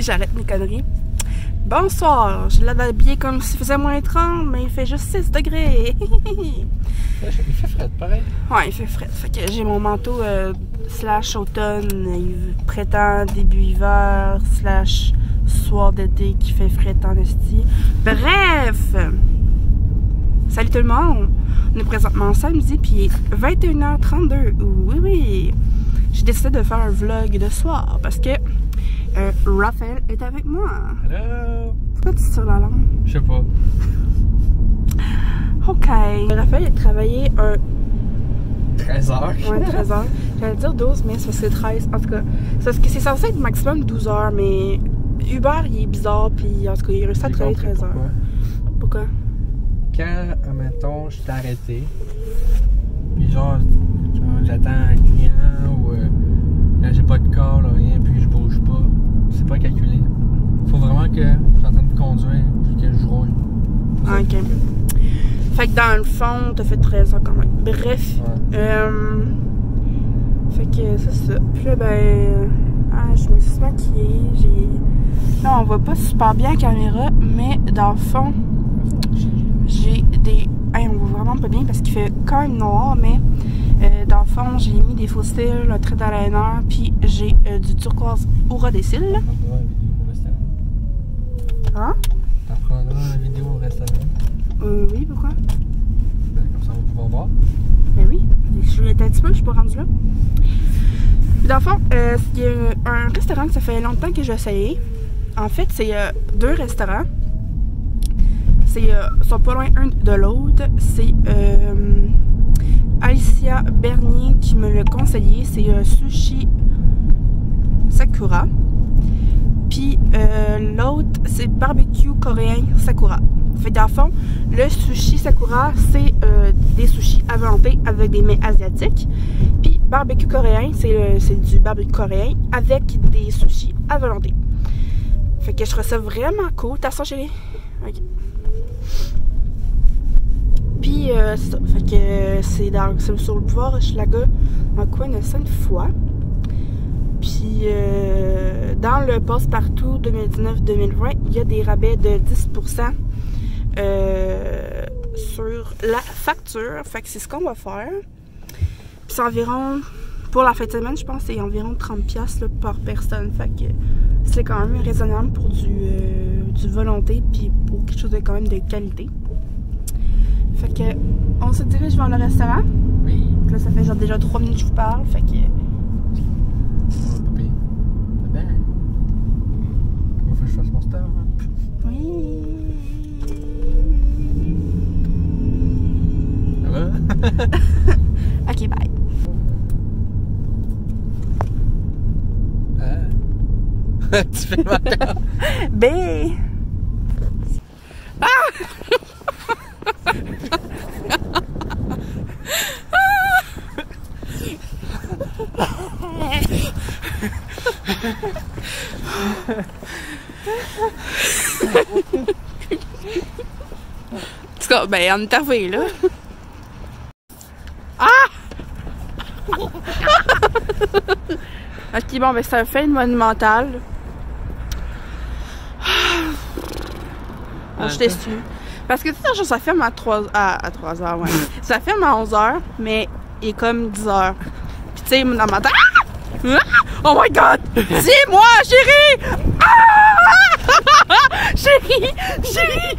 j'arrête mes conneries. Bonsoir, je l'avais habillé comme s'il faisait moins 30, mais il fait juste 6 degrés. Il fait frais, pareil. Ouais, il fait frais. Fait que j'ai mon manteau slash automne, il prétend début hiver, slash soir d'été qui fait frais en esti. Bref! Salut tout le monde! On est présentement samedi, puis il est 21h32. Oui, oui! J'ai décidé de faire un vlog de soir parce que Raphaël est avec moi. Hello! Pourquoi tu tires la langue? Je sais pas. Ok. Raphaël a travaillé un 13 heures. Ouais, 13 heures. J'allais dire 12, mais ça c'est 13. En tout cas, c'est parce que c'est censé être maximum 12 heures, mais Uber, il est bizarre, puis en tout cas, il réussit à travailler 13 heures. Pourquoi? Quand, admettons, je t'ai arrêté, puis genre j'attends un client, ou quand j'ai pas de call, rien, puis je bouge pas, c'est pas calculé. Faut vraiment que je suis en train de conduire, puis que je roule. Ok. Fait que dans le fond, t'as fait 13 ans quand même. Bref. Ouais. Fait que c'est ça. Puis là, ben. Je me suis maquillée. Là, on voit pas super bien la caméra, mais dans le fond, j'ai des. On voit vraiment pas bien parce qu'il fait quand même noir, mais dans le fond, j'ai mis des faux cils, un trait d'eyeliner, puis j'ai du turquoise aura des cils. Hein? T'en prendras une vidéo au restaurant. Oui, pourquoi? Ben, comme ça, on va pouvoir voir. Ben oui, je l'ai un petit peu, je suis pas rendue là. Puis dans le fond, il y a un restaurant que ça fait longtemps que j'ai essayé. En fait, c'est deux restaurants. Ils sont pas loin un de l'autre. C'est Alicia Bernier qui me l'a conseillé. C'est Sushi Sakura. Puis l'autre, c'est Barbecue Coréen Sakura. Fait dans le fond, le Sushi Sakura, c'est des sushis à volonté avec des mets asiatiques. Puis Barbecue Coréen, c'est du barbecue coréen avec des sushis à volonté. Fait que je trouve ça vraiment cool. T'as ça, chérie? Ok. Puis c'est ça. Fait que c'est sur le boulevard Hochelaga, dans le coin de Sainte-Foy. Puis dans le passe-partout 2019-2020, il y a des rabais de 10% sur la facture. Fait que c'est ce qu'on va faire. Puis c'est environ, pour la fin de semaine, je pense c'est environ 30$ là, par personne. Fait que c'est quand même raisonnable pour du volonté, puis pour quelque chose de quand même de qualité. Fait que on se dirige vers le restaurant. Oui. Là, ça fait genre déjà 3 minutes que je vous parle. Fait que. Faut que je fasse mon star. Oui. Ça va? Ok, bye. Tu fais ma carte. B. Ah! En tout cas, ben, on est arrivé là. Ah! Ok, bon, ben, c'est un fait monumental. Bon, je t'ai su. Parce que tu sais, ça ferme à 3 heures, ouais. Ça ferme à 11 heures, mais il est comme 10 heures. Puis tu sais, dans ma tête. Ah! Oh my god! C'est moi, chérie! Ah! Chérie! Chérie!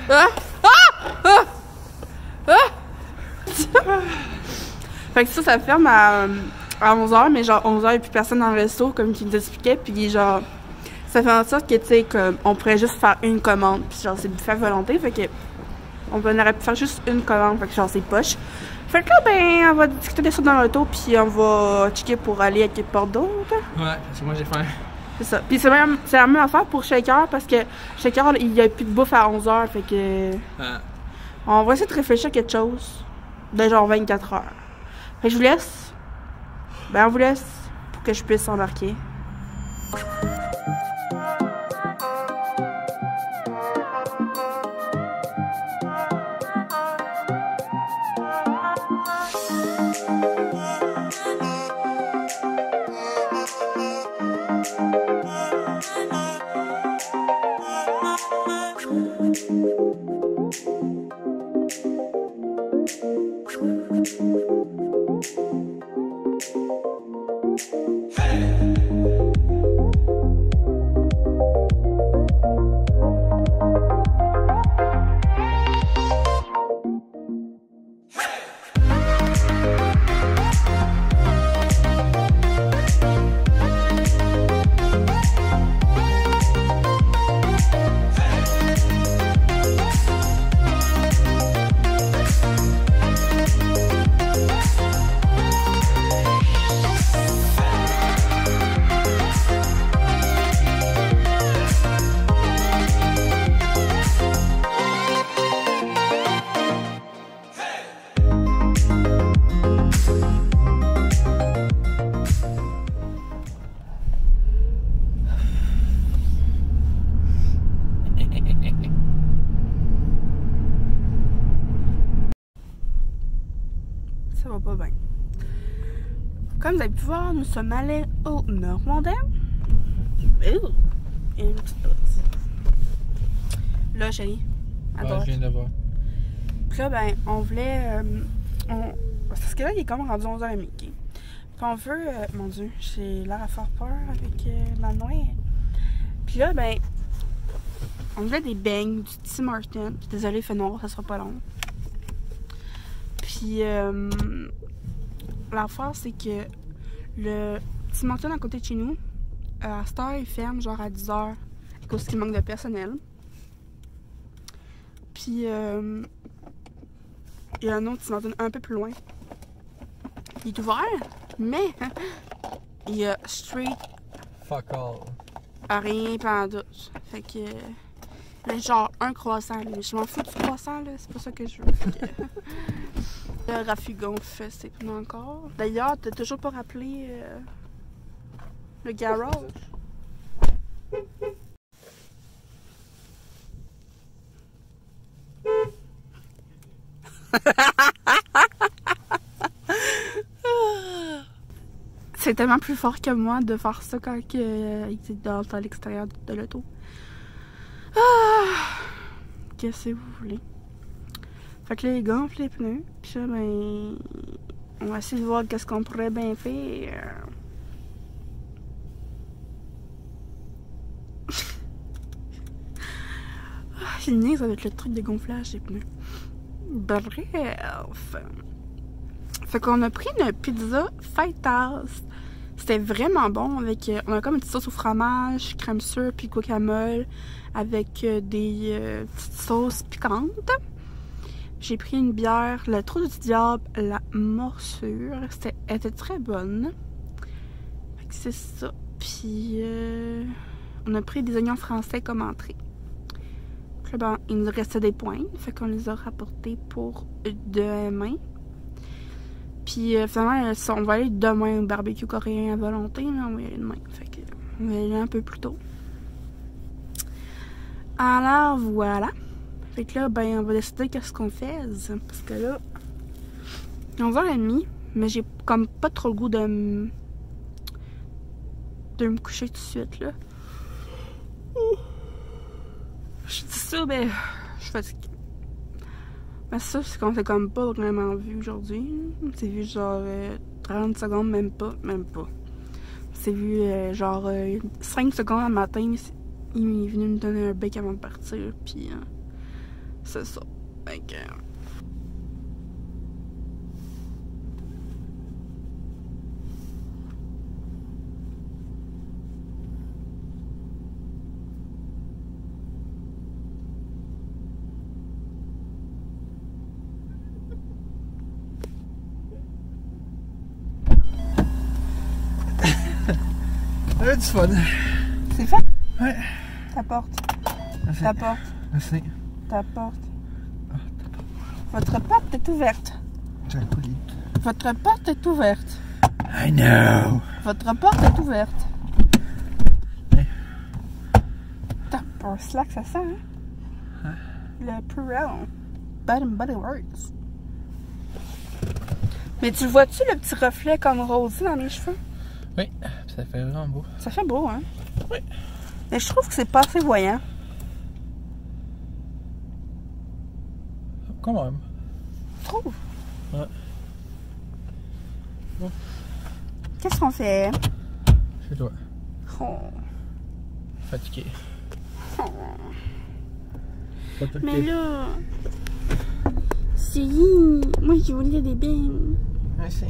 Ah! Fait que ça ferme à 11h, mais genre 11h, il n'y a plus personne dans le resto, comme qu'il nous expliquait, puis genre, ça fait en sorte que, tu sais, on pourrait juste faire une commande, puis genre, c'est buffet à volonté, fait que, on aurait pu faire juste une commande, fait que genre, c'est poche. Fait que là, ben, on va discuter de ça dans l'auto, puis on va checker pour aller à quelque part d'autre. Ouais, c'est moi j'ai faim. C'est ça. Puis c'est la même affaire pour Shaker, parce que Shaker, il n'y a plus de bouffe à 11h, fait que, on va essayer de réfléchir à quelque chose de genre 24 heures. Fait que je vous laisse. Ben, on vous laisse pour que je puisse embarquer. Ça va pas bien. Comme vous avez pu voir, nous sommes allés au Normandin. Et une petite pause. Là, chérie, à droite. Je viens de voir. Puis là, ben, on voulait... Parce que là, il est comme rendu 11h30. Okay? Puis on veut... mon Dieu, j'ai l'air à faire peur avec la noix. Puis là, ben... On voulait des beignes du Tim Hortons. Puis désolé, il fait noir, ça sera pas long. Puis... l'affaire, c'est que le Tim Hortons à côté de chez nous, à cette heure, il ferme genre à 10h à cause qu'il manque de personnel. Puis, il y a un autre Tim Hortons un peu plus loin. Il est ouvert, mais il y a straight Fuck all. à rien pendant tout. Fait que, là, genre un croissant, là. Je m'en fous du croissant, là, c'est pas ça que je veux. Fait que, le Rafugon fait c'est plus encore. D'ailleurs, t'as toujours pas rappelé le garage. C'est tellement plus fort que moi de faire ça quand il était à l'extérieur de l'auto. Qu'est-ce que vous voulez? Fait que là, il gonfle les pneus. Puis là, ben, on va essayer de voir qu'est-ce qu'on pourrait bien faire. J'ai le nez avec le truc de gonflage des pneus. Bref. Fait qu'on a pris une pizza Faitas. C'était vraiment bon avec... on a comme une petite sauce au fromage, crème sûre, puis guacamole avec des petites sauces piquantes. J'ai pris une bière, le Trou du Diable, la morsure. Elle était très bonne. Fait que c'est ça. Puis on a pris des oignons français comme entrée. Puis là, ben, il nous restait des points. Fait qu'on les a rapportés pour demain. Puis finalement, on va aller demain au barbecue coréen à volonté. Là, on va y aller demain. Fait que on va y aller un peu plus tôt. Alors voilà. Fait que là, ben, on va décider qu'est-ce qu'on fait. Parce que là, 11h30, mais j'ai comme pas trop le goût de me coucher tout de suite, là. Je dis ça, ben, je suis fatiguée. Mais ça, c'est qu'on s'est comme pas vraiment vu aujourd'hui. C'est vu genre 30 secondes, même pas. C'est vu genre 5 secondes le matin. Il est venu me donner un bec avant de partir, puis c'est ça. Fait que... Du fun. C'est fait? Ouais. Ta porte. Merci. Ta porte. Merci. Ta porte. Votre porte est ouverte. J'ai un colis. Votre porte est ouverte. I know. Votre porte est ouverte. Ouais. T'as un slack, ça sent, hein? Hein? Le Purell. Bad and Body Works. Mais tu vois-tu le petit reflet comme rosé dans mes cheveux? Oui, ça fait vraiment beau. Ça fait beau, hein? Oui. Mais je trouve que c'est pas assez voyant. Quand même. Tu trouves? Ouais. Bon. Qu'est-ce qu'on fait? Chez toi. Oh. Fatigué. Oh. Pas tout le Mais temps. là, c'est moi je voulais des beignes. Merci.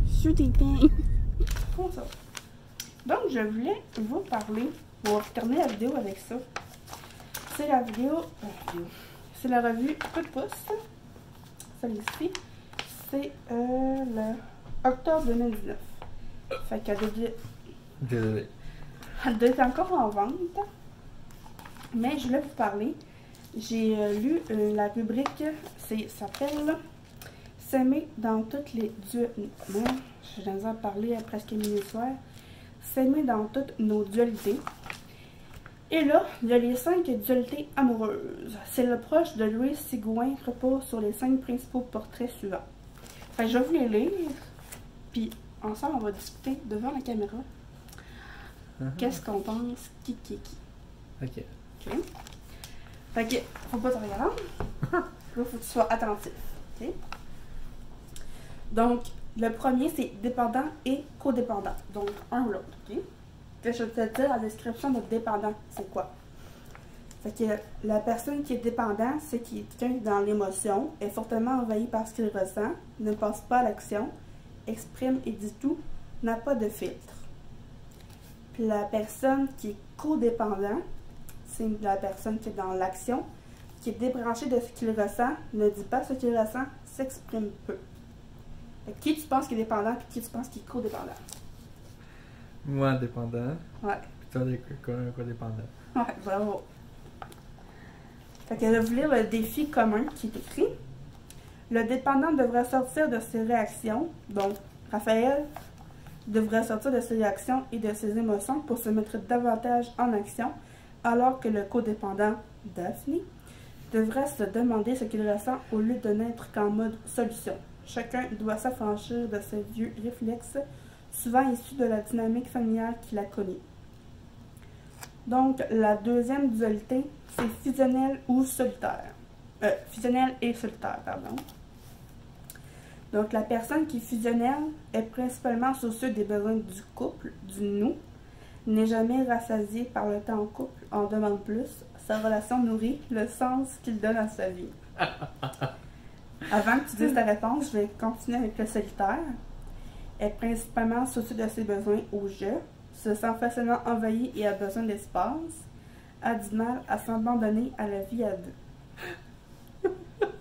Je veux des beignes. Comment ça? Donc je voulais vous parler. On va terminer la vidéo avec ça. C'est la vidéo. C'est la revue Coup de pouce. Celle-ci. C'est le octobre 2019. Fait qu'elle devait. Désolé. Elle doit être encore en vente. Mais je voulais vous parler. J'ai lu la rubrique. S'appelle S'aimer dans toutes les dualités. J'ai besoin de parler à presque minuit soir. S'aimer dans toutes nos dualités. Et là, il y a les 5 dualités amoureuses. C'est l'approche de Louise Sigouin repose sur les 5 principaux portraits suivants. Fait que je vais vous les lire. Puis ensemble, on va discuter devant la caméra. Qu'est-ce qu'on pense qui. Ok. Ok. Fait que, faut pas te regarder. Là, faut que tu sois attentif. Ok. Donc, le premier, c'est dépendant et codépendant. Donc, un ou l'autre. Ok. Que je vais te dire la description de dépendant, c'est quoi? Fait que la personne qui est dépendante, c'est quelqu'un dans l'émotion, est fortement envahi par ce qu'il ressent, ne passe pas à l'action, exprime et dit tout, n'a pas de filtre. Puis la personne qui est codépendant, c'est la personne qui est dans l'action, qui est débranchée de ce qu'il ressent, ne dit pas ce qu'il ressent, s'exprime peu. Fait que qui tu penses qui est dépendant et qui tu penses qui est codépendant? Moi, dépendant. Ouais. Puis toi, codépendant. Ouais, bravo. Fait que je vais vous lire le défi commun qui est écrit. Le dépendant devrait sortir de ses réactions. Donc, Raphaël devrait sortir de ses réactions et de ses émotions pour se mettre davantage en action, alors que le codépendant, Daphné, devrait se demander ce qu'il ressent au lieu de n'être qu'en mode solution. Chacun doit s'affranchir de ses vieux réflexes, souvent issus de la dynamique familiale qu'il a connue. Donc, la deuxième dualité, c'est fusionnel ou solitaire. Fusionnel et solitaire, pardon. Donc, la personne qui est fusionnelle est principalement soucieuse des besoins du couple, du nous, n'est jamais rassasiée par le temps en couple, en demande plus. Sa relation nourrit le sens qu'il donne à sa vie. Avant que tu dises ta réponse, je vais continuer avec le solitaire. Est principalement soucieuse de ses besoins au jeu, se sent facilement envahi et a besoin d'espace, a du mal à s'abandonner à la vie à deux.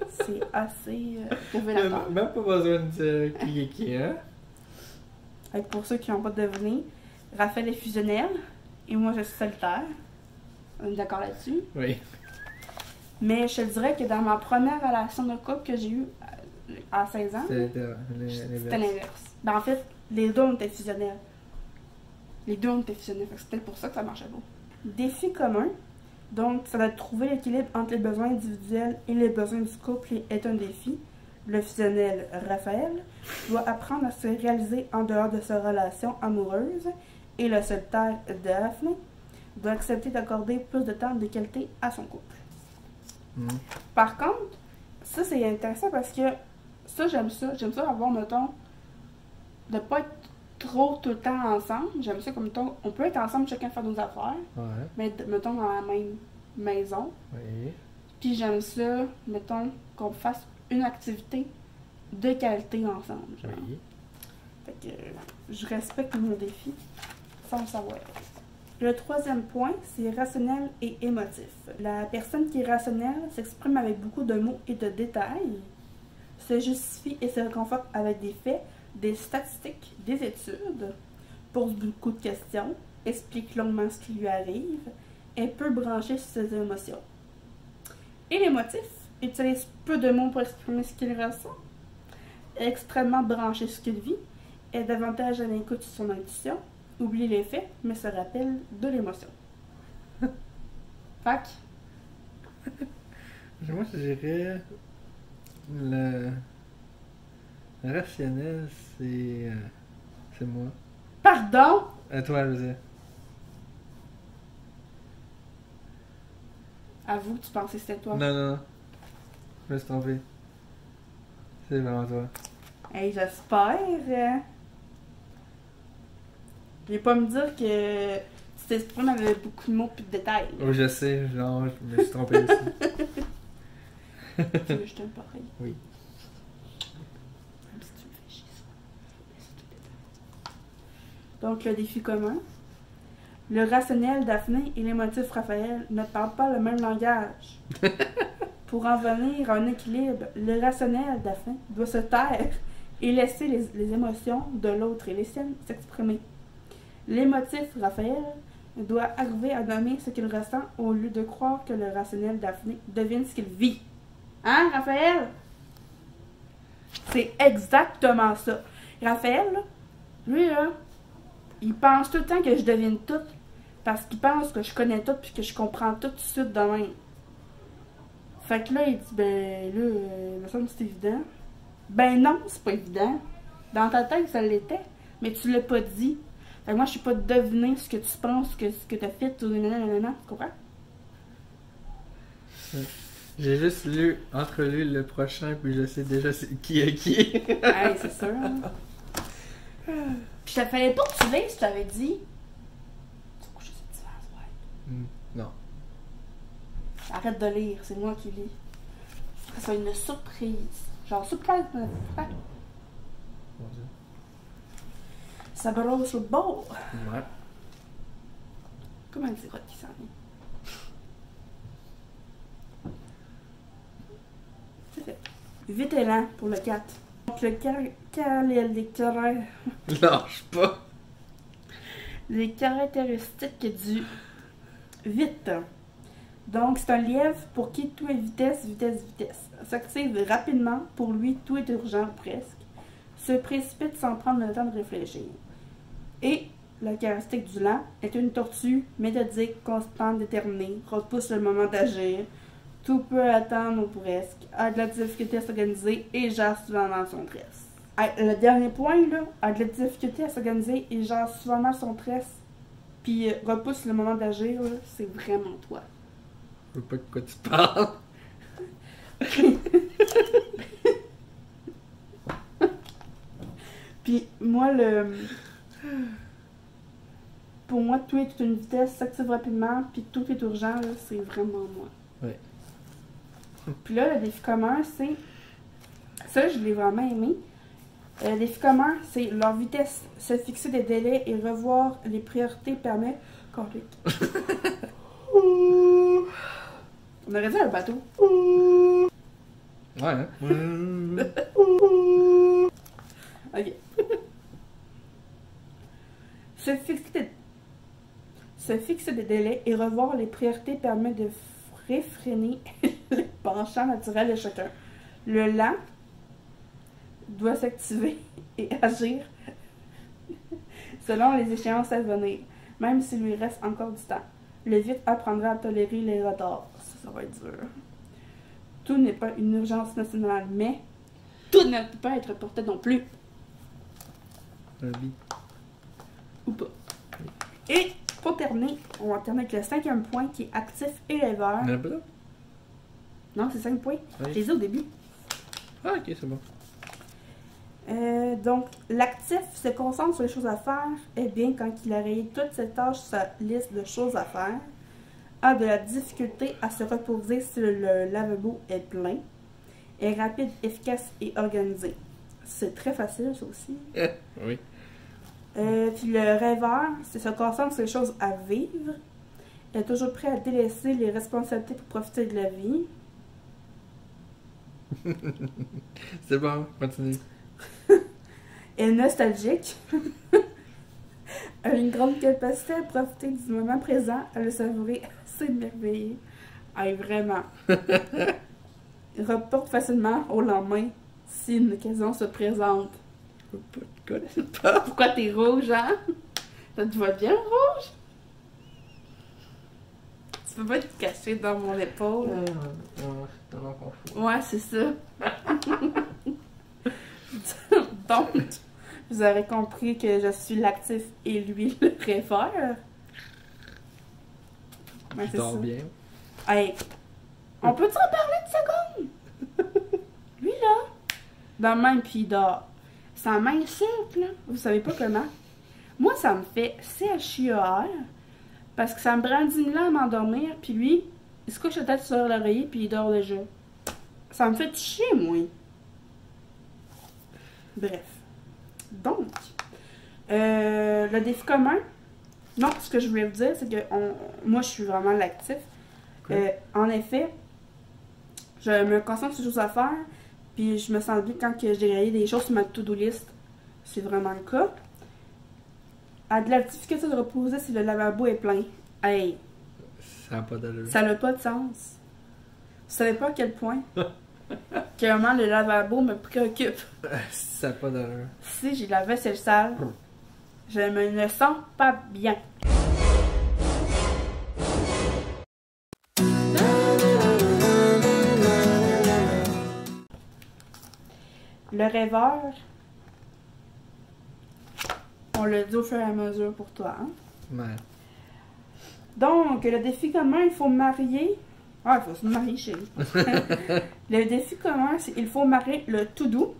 C'est assez révélateur. Même pas besoin de dire qui est qui, hein? Et pour ceux qui n'ont pas deviné, Raphaël est fusionnel et moi je suis solitaire. On est d'accord là-dessus? Oui. Mais je te dirais que dans ma première relation de couple que j'ai eue à 16 ans, C'était l'inverse. Ben, en fait, les deux on était fusionnels. Les deux on était fusionnels. C'est peut-être pour ça que ça marchait pas. Défi commun. Donc, ça va être trouver l'équilibre entre les besoins individuels et les besoins du couple est un défi. Le fusionnel, Raphaël, doit apprendre à se réaliser en dehors de sa relation amoureuse. Et le solitaire, Daphné, doit accepter d'accorder plus de temps de qualité à son couple. Par contre, ça c'est intéressant parce que ça, j'aime ça. J'aime ça avoir, mettons, de pas être trop tout le temps ensemble. J'aime ça comme, mettons, on peut être ensemble, chacun faire nos affaires, Ouais. mais mettons dans la même maison. Oui. Puis j'aime ça, mettons, qu'on fasse une activité de qualité ensemble. Genre. Oui. Fait que je respecte mon défi sans le savoir. Le troisième point, c'est rationnel et émotif. La personne qui est rationnelle s'exprime avec beaucoup de mots et de détails, se justifie et se réconforte avec des faits, des statistiques, des études, pose beaucoup de questions, explique longuement ce qui lui arrive, est peu branché sur ses émotions. Et l'émotif utilise peu de mots pour exprimer ce qu'il ressent, est extrêmement branché sur ce qu'il vit, est davantage à l'écoute sur son intuition, oublie les faits, mais se rappelle de l'émotion. Fac. Moi, je dirais le rationnel, c'est moi. Pardon? À toi, je veux dire. Avoue, tu pensais que c'était toi. Non, non, non. Je me suis trompé. C'est vraiment toi. Hey, j'espère. Je vais pas me dire que tu t'exprimes avec beaucoup de mots et de détails. Oh, je sais, genre, je me suis trompé aussi. Tu veux que je te le pareil? Oui. Même si tu me fais chier ça. Donc, le défi commun. Le rationnel Daphné et l'émotif Raphaël ne parlent pas le même langage. Pour en venir à un équilibre, le rationnel Daphné doit se taire et laisser les émotions de l'autre et les siennes s'exprimer. L'émotif Raphaël doit arriver à nommer ce qu'il ressent au lieu de croire que le rationnel Daphné devine ce qu'il vit. Hein, Raphaël? C'est exactement ça. Raphaël, là, lui, là, il pense tout le temps que je devine tout parce qu'il pense que je connais tout puis que je comprends tout de suite de même. Fait que là, il dit, ben là, il me semble que c'est évident. Ben non, c'est pas évident. Dans ta tête, ça l'était, mais tu l'as pas dit. Fait que moi, je suis pas deviner ce que tu penses, ce que t'as fait, ou nanana, tu comprends? J'ai juste entrelu le prochain, puis je sais déjà qui est qui. Hey, c'est sûr. Hein? Puis ça fallait pas que tu lises, je t'avais dit. Tu vas coucher sur le divan, ouais. Non. Arrête de lire, c'est moi qui lis. Ça soit une surprise. Genre, surprise, Mon Dieu. ça brosse le bord. Ouais. Comment dire qui s'en est? C'est fait. Vite et lent pour le 4. Donc, le Lâche pas. les caractéristiques du vite. Donc, c'est un lièvre pour qui tout est vitesse, vitesse, vitesse. S'active rapidement, pour lui, tout est urgent presque. Se précipite sans prendre le temps de réfléchir. Et la caractéristique du lent est une tortue méthodique, constante, déterminée, repousse le moment d'agir, tout peut attendre ou presque, a de la difficulté à s'organiser et gère souvent mal son stress. Le dernier point, là, a de la difficulté à s'organiser et gère souvent mal son stress, puis repousse le moment d'agir, là, c'est vraiment toi. Je sais pas de quoi tu parles. Puis moi, pour moi, tout est toute une vitesse, s'active rapidement, puis tout est urgent, là, c'est vraiment moi. Oui. Puis là, le défi commun, c'est... Ça, je l'ai vraiment aimé. Le défi commun, c'est leur vitesse, se fixer des délais et revoir les priorités permet... On aurait dit un bateau. Ouais, hein? Ok. Se fixer des délais et revoir les priorités permet de réfréner les penchants naturels de chacun. Le lent doit s'activer et agir selon les échéances à venir, même s'il lui reste encore du temps. Le vite apprendra à tolérer les retards. Ça va être dur. Tout n'est pas une urgence nationale, mais tout ne peut pas être reporté non plus. Ou pas. Et pour terminer, on va terminer avec le 5e point qui est actif et rêveur. Il y en a pas là? Non, c'est 5 points. Oui. Je les ai au début. Ah, ok, c'est bon. Donc, l'actif se concentre sur les choses à faire, et bien quand il a rayé toutes ses tâches sur sa liste de choses à faire, a de la difficulté à se reposer si le lavabo est plein, est rapide, efficace et organisé. C'est très facile, ça aussi. Oui. Puis le rêveur, c'est se concentre sur les choses à vivre, est toujours prêt à délaisser les responsabilités pour profiter de la vie. C'est bon, continue. Est nostalgique, a une grande capacité à profiter du moment présent, à le savourer, à s'émerveiller. Ah, vraiment. Il reporte facilement au lendemain si une occasion se présente. Je connais pas. Pourquoi t'es rouge, hein? Ça te va bien, rouge? Tu peux pas te cacher dans mon épaule. C'est tellement confus. Ouais, c'est ça. Donc, vous aurez compris que je suis l'actif et lui le rêveur. Ouais, Tu c'est dors ça. bien. Hey, On peut-tu en parler une seconde? Lui, là, dans le même, puis il dort. Sa main souple, là, vous savez pas comment. Moi, ça me fait CHIER, parce que ça me prend 10 000 ans à m'endormir, puis lui, il se couche la tête sur l'oreiller, puis il dort déjà. Ça me fait chier, moi. Bref. Donc, le défi commun, non, ce que je voulais vous dire, c'est que moi, je suis vraiment l'actif. Okay. En effet, je me concentre sur des choses à faire, puis je me sens bien quand j'ai réalisé des choses sur ma to-do list. C'est vraiment le cas. À de la difficulté de reposer si le lavabo est plein. Hey! Ça n'a pas d'allure. Ça n'a pas de sens. Vous savez pas à quel point vraiment le lavabo me préoccupe. Ça n'a pas d'allure. Si j'ai de la vaisselle sale, je me ne sens pas bien. Le rêveur, on le dit au fur et à mesure pour toi. Hein? Ouais. Donc, le défi commun, il faut marier. Ah, il faut se marier chez lui. Le défi commun, c'est qu'il faut marier le to-do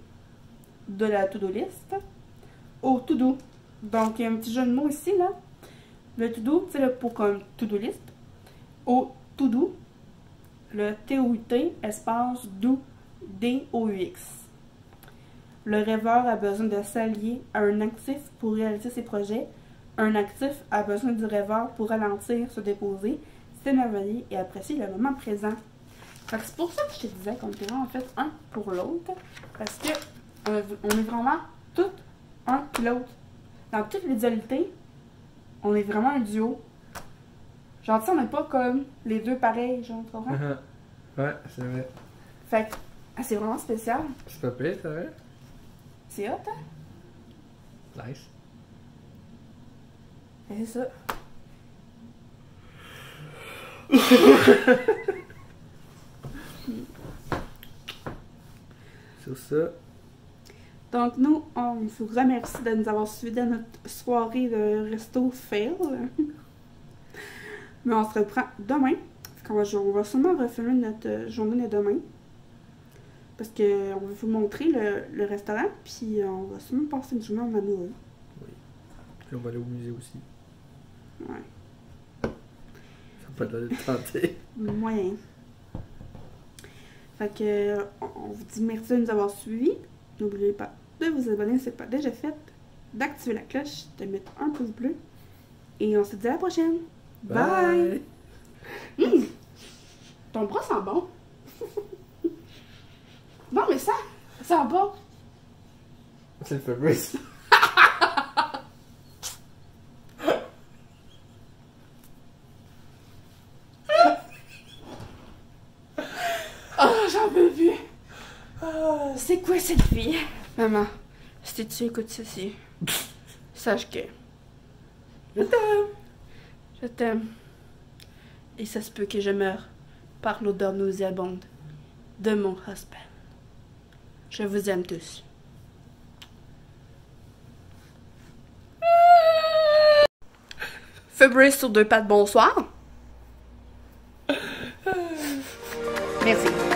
de la to-do list au to-do. Donc, il y a un petit jeu de mots ici, là. Le to-do, c'est le pour comme to-do list. Au to-do, le T-O-U-T, espace do, D-O-U-X. Le rêveur a besoin de s'allier à un actif pour réaliser ses projets. Un actif a besoin du rêveur pour ralentir, se déposer, s'émerveiller et apprécier le moment présent. C'est pour ça que je te disais qu'on était en fait un pour l'autre. Parce que on est vraiment tout un puis l'autre. Dans toutes les dualités, on est vraiment un duo. Genre, tu sais, on n'est pas comme les deux pareils, genre, tu comprends? Ouais, c'est vrai. Fait que, c'est vraiment spécial. C'est pas pire, c'est vrai? C'est hot, hein? Nice. Et c'est ça. Sur ça. Donc, nous, on vous remercie de nous avoir suivis dans notre soirée de resto fail. Mais on se reprend demain. On va sûrement refilmer notre journée de demain. Parce qu'on veut vous montrer le restaurant. Puis on va sûrement passer une journée en amoureux. Oui. Puis on va aller au musée aussi. Ouais. Ça peut pas de tenter. Moyen. Fait que on vous dit merci de nous avoir suivis. N'oubliez pas de vous abonner si ce n'est pas déjà fait, d'activer la cloche, de mettre un pouce bleu. Et on se dit à la prochaine. Bye! Ton bras sent bon. Non, mais ça sent bon. C'est le Fabrice. Oh, j'en peux plus. Oh, c'est quoi cette fille? Maman, si tu écoutes ceci, sache que je t'aime. Je t'aime. Et ça se peut que je meure par l'odeur nauséabonde de mon husband. Je vous aime tous. Fabrice sur deux pattes, bonsoir. Merci.